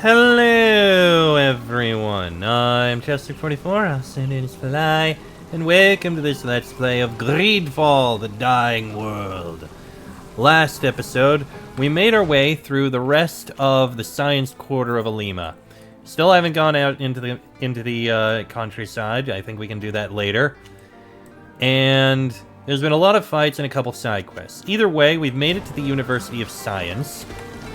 Hello, everyone. I'm Chester44, also known as Fly, and welcome to this Let's Play of Greedfall, the Dying World. Last episode, we made our way through the rest of the science quarter of Alima. Still haven't gone out into the countryside. I think we can do that later. And there's been a lot of fights and a couple side quests. Either way, we've made it to the University of Science.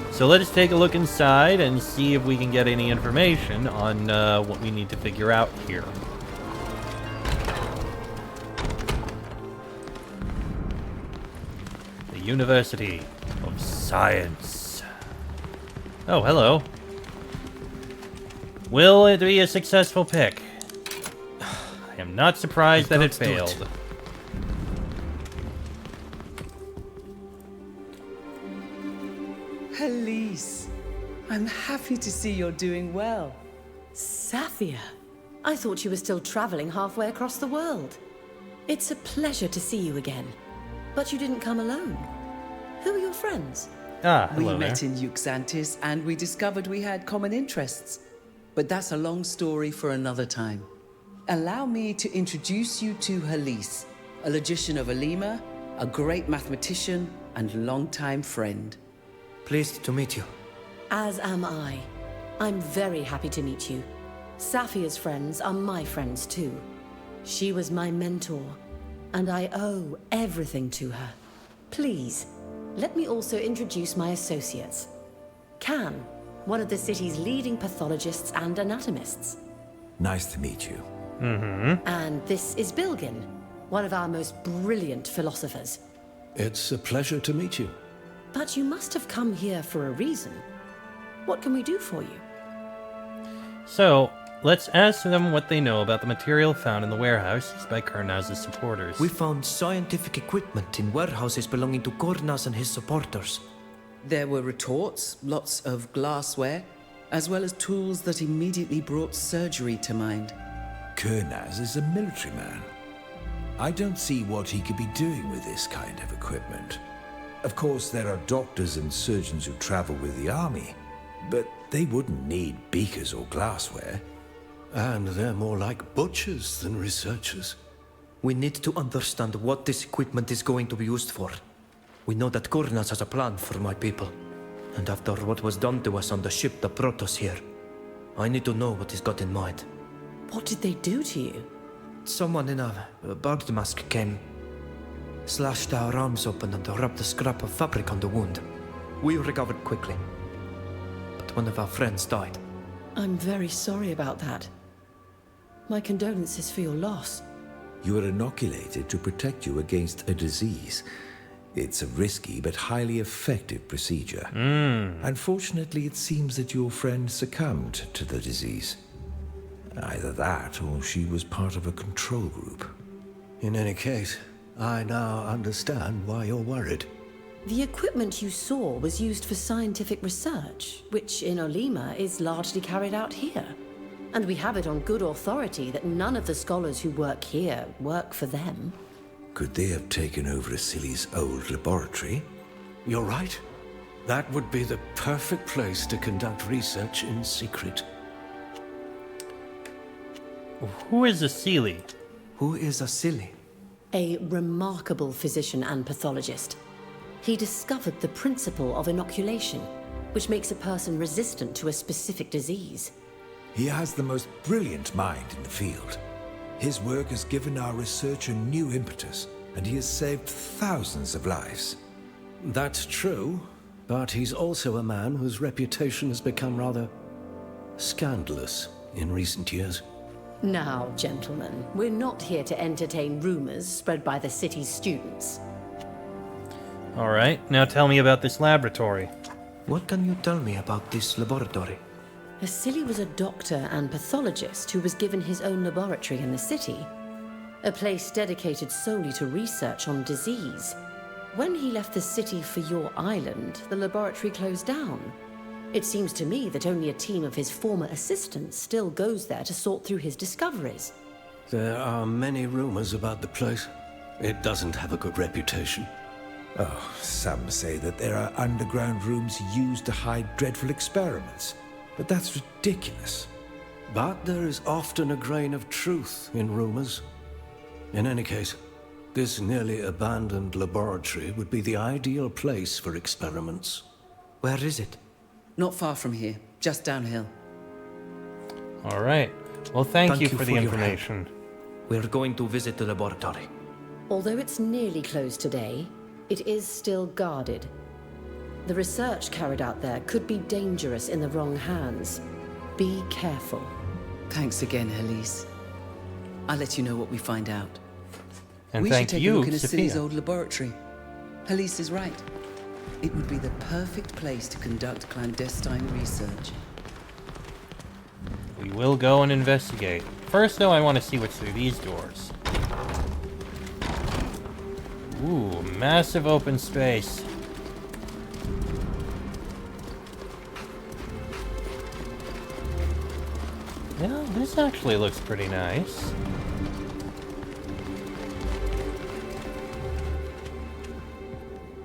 So let us take a look inside and see if we can get any information on what we need to figure out here. The University of Science. Oh, hello. Will it be a successful pick? I am not surprised that it failed. Elise, I'm happy to see you're doing well. Safia, I thought you were still traveling halfway across the world. It's a pleasure to see you again. But you didn't come alone. Who are your friends? Hello we there. met in Euxantis and we discovered we had common interests. But that's a long story for another time. Allow me to introduce you to Elise, a logician of Alima, a great mathematician and longtime friend. Pleased to meet you. As am I. I'm very happy to meet you. Safia's friends are my friends too. She was my mentor, and I owe everything to her. Please, let me also introduce my associates. Can, one of the city's leading pathologists and anatomists. Nice to meet you. And this is Bilgin, one of our most brilliant philosophers. It's a pleasure to meet you. But you must have come here for a reason. What can we do for you? So, let's ask them what they know about the material found in the warehouses by Kurnaz's supporters. We found scientific equipment in warehouses belonging to Kornaz and his supporters. There were retorts, lots of glassware, as well as tools that immediately brought surgery to mind. Kurnaz is a military man. I don't see what he could be doing with this kind of equipment. Of course, there are doctors and surgeons who travel with the army, but they wouldn't need beakers or glassware. And they're more like butchers than researchers. We need to understand what this equipment is going to be used for. We know that Kornaz has a plan for my people. And after what was done to us on the ship that brought us here, I need to know what he's got in mind. What did they do to you? Someone in a bird mask came, slashed our arms open and rubbed a scrap of fabric on the wound. We recovered quickly. But one of our friends died. I'm very sorry about that. My condolences for your loss. You were inoculated to protect you against a disease. It's a risky but highly effective procedure. Unfortunately, it seems that your friend succumbed to the disease. Either that, or she was part of a control group. In any case, I now understand why you're worried. The equipment you saw was used for scientific research, which in Olima is largely carried out here. And we have it on good authority that none of the scholars who work here work for them. Could they have taken over Asili's old laboratory? You're right. That would be the perfect place to conduct research in secret. Who is Asili? Who is Asili? A remarkable physician and pathologist. He discovered the principle of inoculation, which makes a person resistant to a specific disease. He has the most brilliant mind in the field. His work has given our research a new impetus, and he has saved thousands of lives. That's true, but he's also a man whose reputation has become rather scandalous in recent years. Now, gentlemen, we're not here to entertain rumors spread by the city's students. Alright, now tell me about this laboratory. What can you tell me about this laboratory? Asili was a doctor and pathologist who was given his own laboratory in the city, a place dedicated solely to research on disease. When he left the city for your island, the laboratory closed down. It seems to me that only a team of his former assistants still goes there to sort through his discoveries. There are many rumors about the place. It doesn't have a good reputation. Oh, some say that there are underground rooms used to hide dreadful experiments. But that's ridiculous. But there is often a grain of truth in rumors. In any case, this nearly abandoned laboratory would be the ideal place for experiments. Where is it? Not far from here, just downhill. All right. Well, thank you for the your information. help. We're going to visit the laboratory. Although it's nearly closed today, it is still guarded. The research carried out there could be dangerous in the wrong hands. Be careful. Thanks again, Helise. I'll let you know what we find out. And We thank should take you, a look in Asili's Sophia. old laboratory. Helise is right. It would be the perfect place to conduct clandestine research. We will go and investigate. First, though, I want to see what's through these doors. Ooh, massive open space. Yeah, this actually looks pretty nice.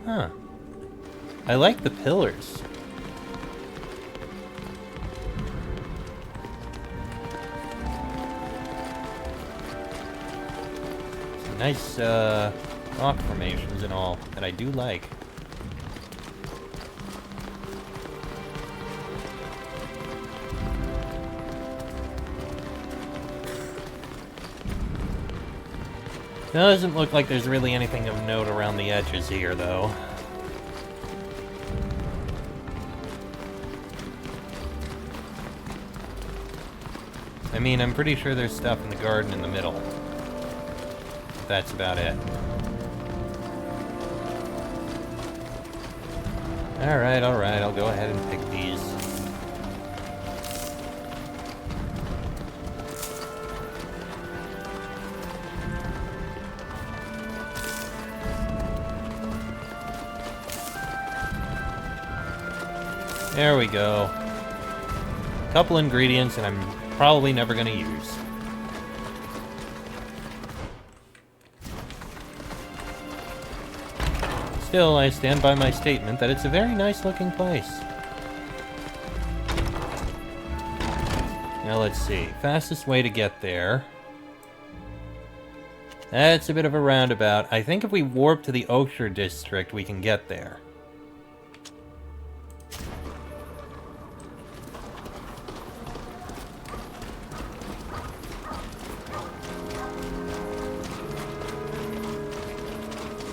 Huh. I like the pillars. Some nice, rock formations and all that I do like. Doesn't look like there's really anything of note around the edges here, though. I mean, I'm pretty sure there's stuff in the garden in the middle. But that's about it. Alright, I'll go ahead and pick these. There we go. Couple ingredients and I'm probably never gonna use. Still, I stand by my statement that it's a very nice looking place. Now let's see. Fastest way to get there. That's a bit of a roundabout. I think if we warp to the Oakshire district, we can get there.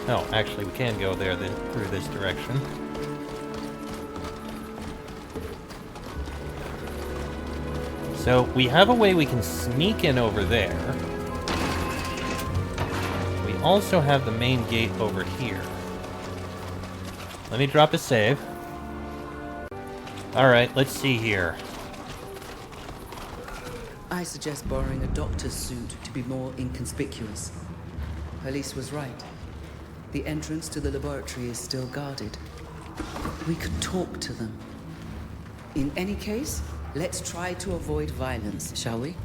No, actually, we can go there through this direction. So, we have a way we can sneak in over there. We also have the main gate over here. Let me drop a save. Alright, let's see here. I suggest borrowing a doctor's suit to be more inconspicuous. Helise was right. The entrance to the laboratory is still guarded. We could talk to them. In any case, let's try to avoid violence, shall we?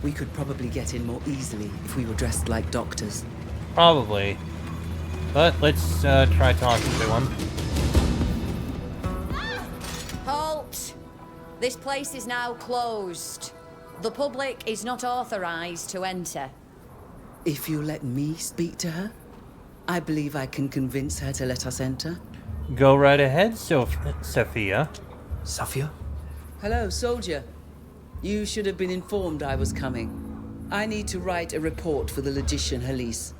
We could probably get in more easily if we were dressed like doctors. Probably. But let's try talking to him. Halt! This place is now closed. The public is not authorized to enter. If you let me speak to her, I believe I can convince her to let us enter. Go right ahead, Sophia. Safia? Hello, soldier. You should have been informed I was coming. I need to write a report for the logician Helise.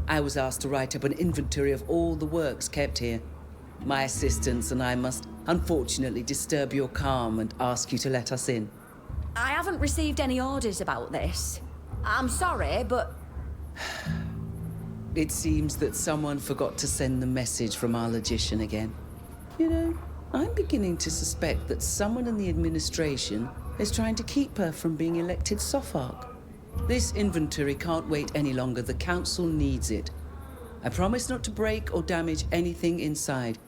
I was asked to write up an inventory of all the works kept here. My assistants and I must unfortunately disturb your calm and ask you to let us in. I haven't received any orders about this. I'm sorry, but... It seems that someone forgot to send the message from our logician again. You know, I'm beginning to suspect that someone in the administration is trying to keep her from being elected Sopharch. This inventory can't wait any longer. The council needs it. I promise not to break or damage anything inside.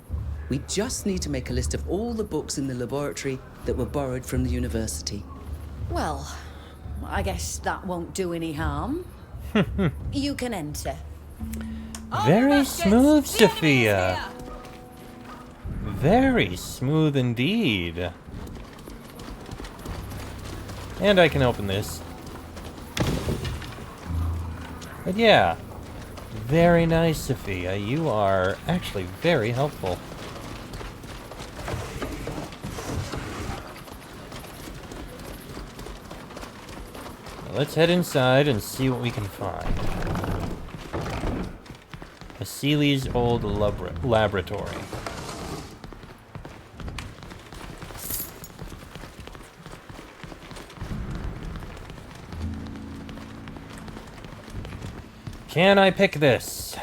We just need to make a list of all the books in the laboratory that were borrowed from the university. Well, I guess that won't do any harm. You can enter. Very smooth, Sophia. Very smooth indeed. And I can open this. But yeah. Very nice, Sophia. You are actually very helpful. Let's head inside and see what we can find. Seely's old laboratory. Can I pick this?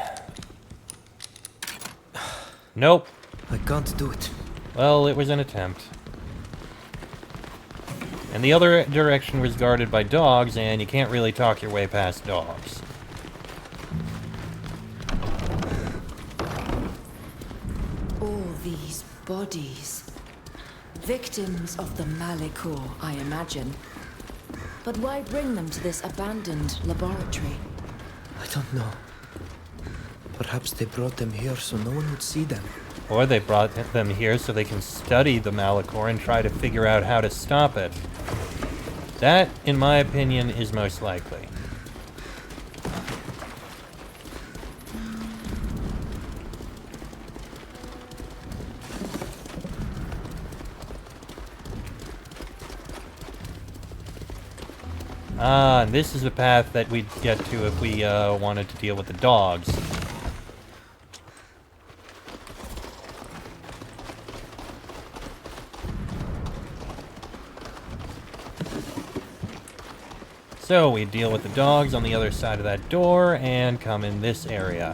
Nope. I can't do it. Well, it was an attempt. And the other direction was guarded by dogs, and you can't really talk your way past dogs. All these bodies. Victims of the Malikor, I imagine. But why bring them to this abandoned laboratory? I don't know. Perhaps they brought them here so no one would see them. Or they brought them here so they can study the Malikor and try to figure out how to stop it. That, in my opinion, is most likely. Ah, and this is the path that we'd get to if we wanted to deal with the dogs. So we deal with the dogs on the other side of that door and come in this area.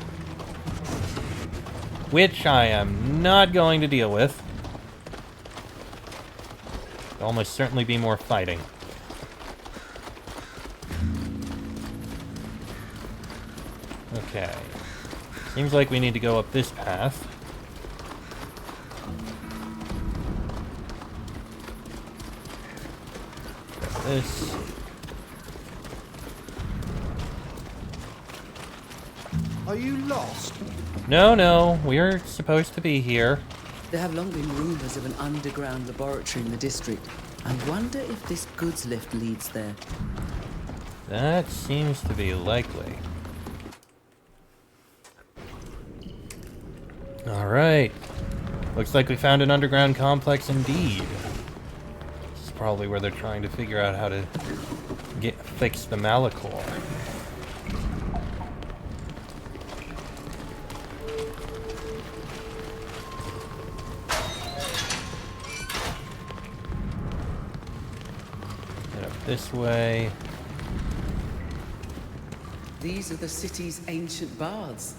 Which I am not going to deal with. There'll almost certainly be more fighting. Okay. Seems like we need to go up this path. Got this. Are you lost? No, we're supposed to be here. There have long been rumors of an underground laboratory in the district. I wonder if this goods lift leads there. That seems to be likely. Alright. Looks like we found an underground complex indeed. This is probably where they're trying to figure out how to fix the Malikor. Head up this way. These are the city's ancient baths.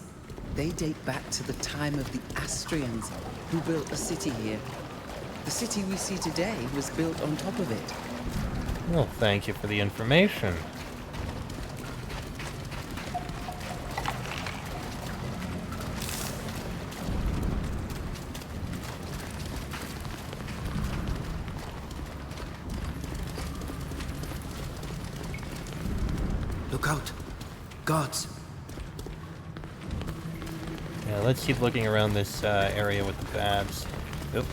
They date back to the time of the Astrians, who built a city here. The city we see today was built on top of it. Well, thank you for the information. Look out! Guards! Yeah, let's keep looking around this area with the babs. Oop.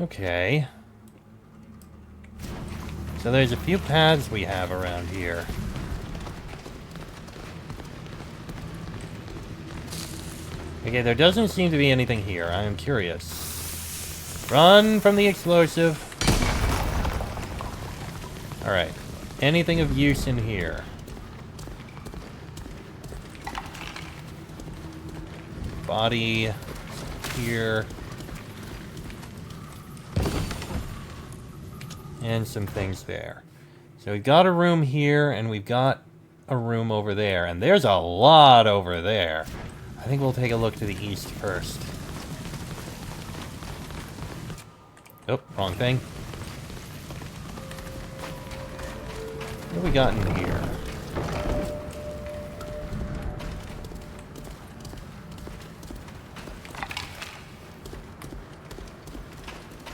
Okay. So there's a few paths we have around here. Okay, there doesn't seem to be anything here. I am curious. Run from the explosive. Alright. Anything of use in here? Body here. And some things there. So we've got a room here, and we've got a room over there. And there's a lot over there. I think we'll take a look to the east first. Oh, wrong thing. What have we got in here?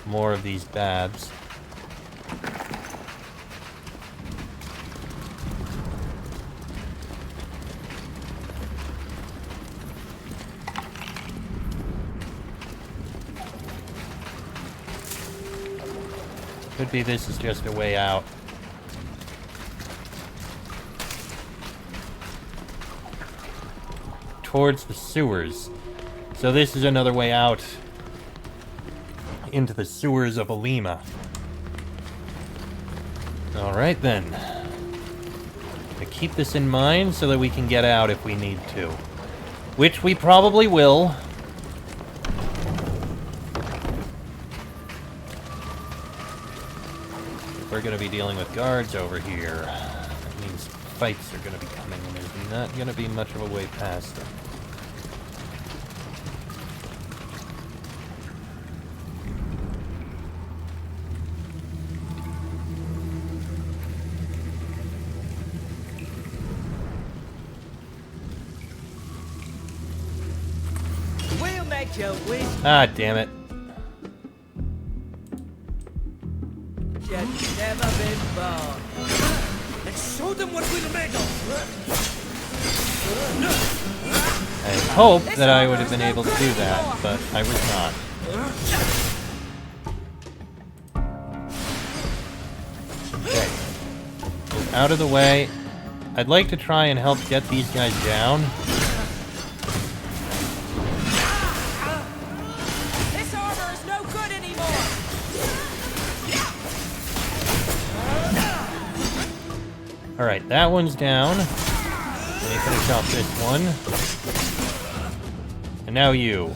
More of these babs. Could be this is just a way out. Towards the sewers. So this is another way out into the sewers of Alima. Alright then. To keep this in mind so that we can get out if we need to. Which we probably will. We're going to be dealing with guards over here. That means fights are going to be coming, and there's not going to be much of a way past them. We'll make you wish Ah, damn it. you'd never been born. Let's show them what we're made of! I hope that I would have been able to do that, but I was not. Okay. Move out of the way. I'd like to try and help get these guys down. This armor is no good anymore. Alright, that one's down. Let me finish off this one. And now you.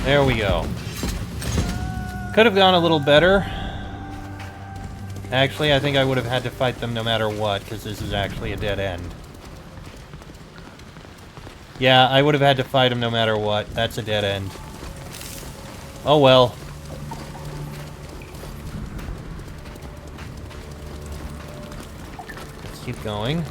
There we go. Could have gone a little better. Actually, I think I would have had to fight them no matter what, because this is actually a dead end. Yeah, I would have had to fight him no matter what. That's a dead end. Oh well. Let's keep going.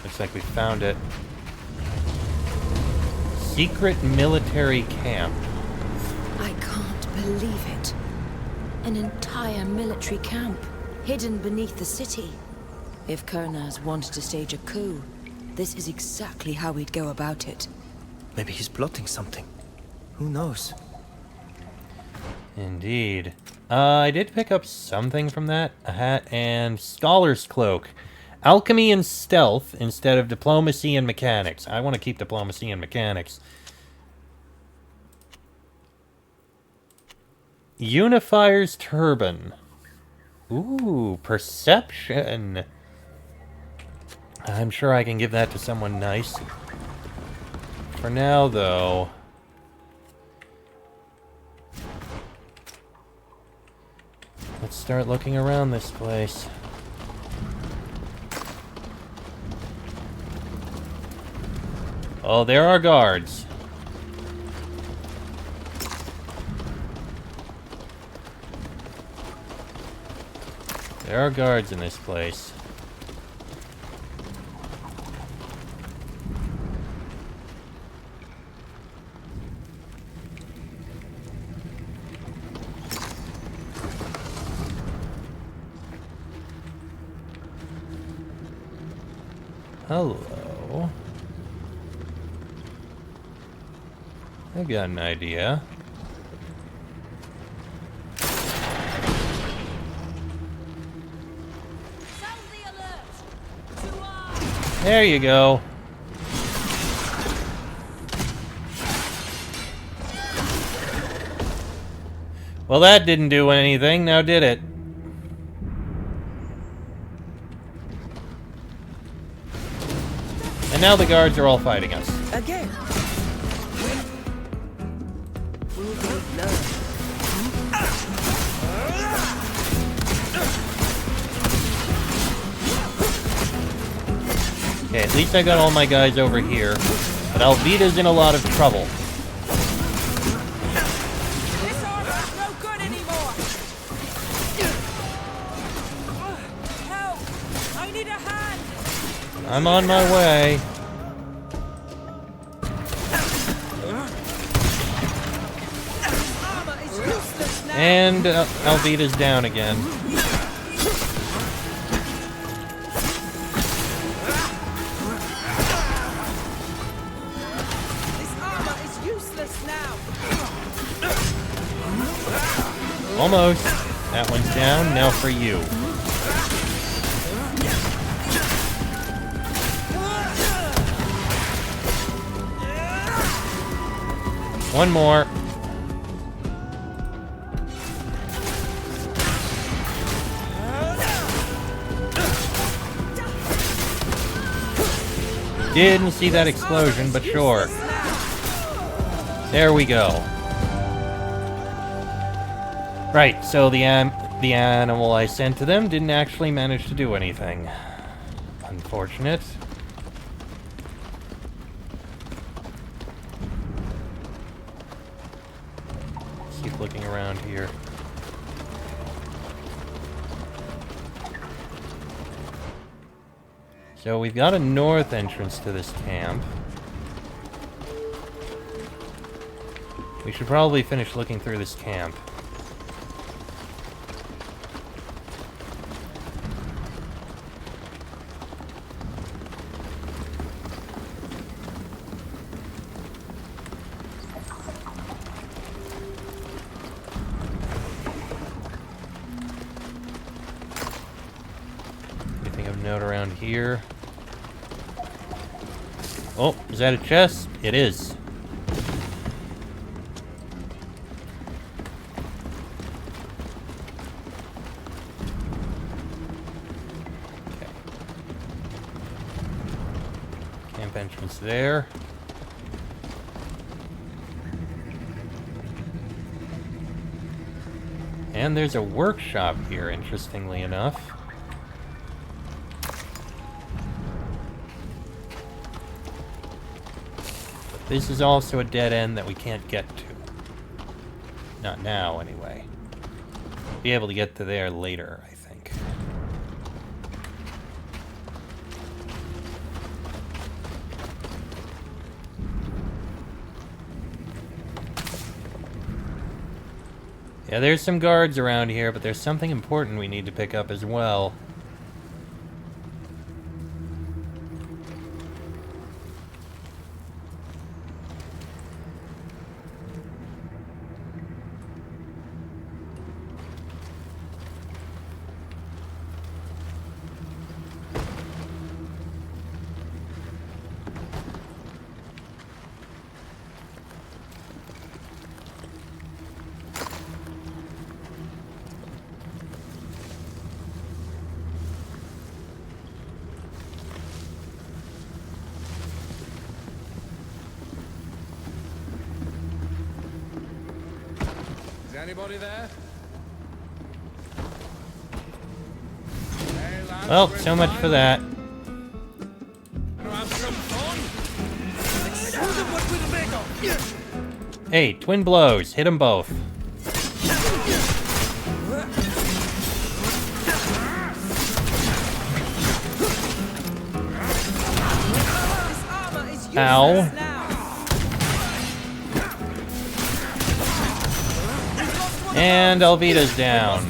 Looks like we found it. Secret military camp. I can't believe it. An entire military camp, hidden beneath the city. If Kurnaz wanted to stage a coup, this is exactly how he'd go about it. Maybe he's plotting something. Who knows? Indeed. I did pick up something from that. A hat and scholar's cloak. Alchemy and stealth instead of diplomacy and mechanics. I want to keep diplomacy and mechanics. Unifier's turban. Ooh, perception. I'm sure I can give that to someone nice. For now, though... let's start looking around this place. Oh, there are guards. There are guards in this place. Hello. I've got an idea. There you go. Well, that didn't do anything, now did it? And now the guards are all fighting us. Again. Will they learn? Okay, at least I got all my guys over here. But Alvida's in a lot of trouble. This armor is no good anymore. Help! I need a hand. I'm on my way. And Alvida's down again. This armor is useless now. Almost. That one's down. Now for you. One more. Didn't see that explosion, but sure. There we go. Right, so the animal I sent to them didn't actually manage to do anything. Unfortunate. Let's keep looking around here. So we've got a north entrance to this camp. We should probably finish looking through this camp. Anything of note around here? Oh, is that a chest? It is. Okay. Camp entrance there. And there's a workshop here, interestingly enough. This is also a dead end that we can't get to. Not now, anyway. Be able to get to there later, I think. Yeah, there's some guards around here, but there's something important we need to pick up as well. Anybody there? Well, so much for that. Gonna have some fun? Hey, twin blows. Hit them both. Ow. And Alvida's down.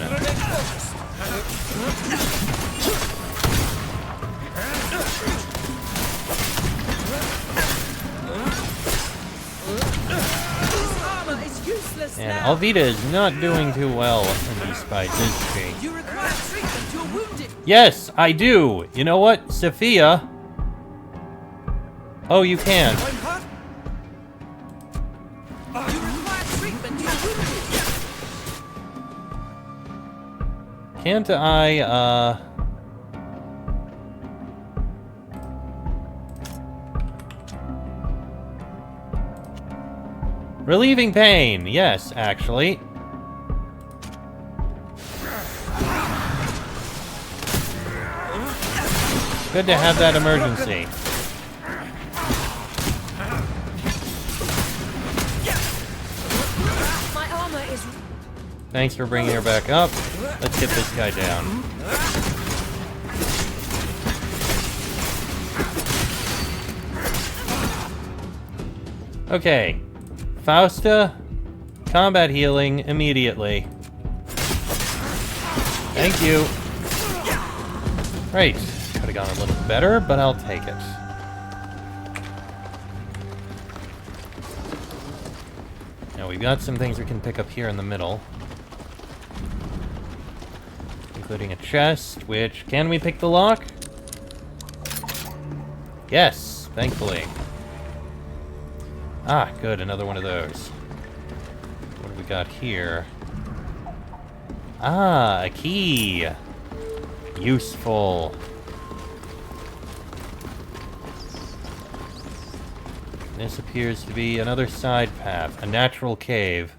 And Alvida is not doing too well in these fights, is she? You require treatment. You're wounded. Yes, I do. You know what, Sophia? Oh, you can. I'm hurt. You require treatment. You're wounded. Can't I, relieving pain, yes, actually. Good to have that emergency. My armor is... Thanks for bringing her back up. Let's get this guy down. Okay. Fausta, Combat healing immediately. Thank you. Right. Could have gone a little better, but I'll take it. Now we've got some things we can pick up here in the middle. Including a chest, which... Can we pick the lock? Yes, thankfully. Ah, good, another one of those. What have we got here? Ah, a key. Useful. This appears to be another side path, a natural cave.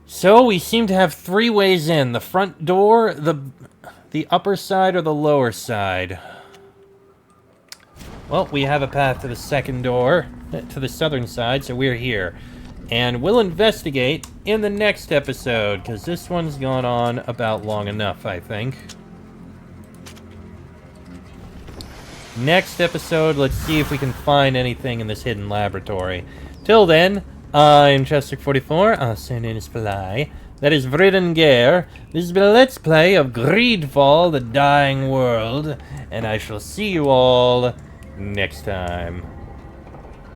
So we seem to have 3 ways in. The front door, the upper side, or the lower side. Well, we have a path to the second door, to the southern side, so we're here. And we'll investigate in the next episode, because this one's gone on about long enough, I think. Next episode, let's see if we can find anything in this hidden laboratory. Till then, I'm Chester44, Ascending Sply. That is Vridengeir. This has been a Let's Play of Greedfall, the Dying World. And I shall see you all next time.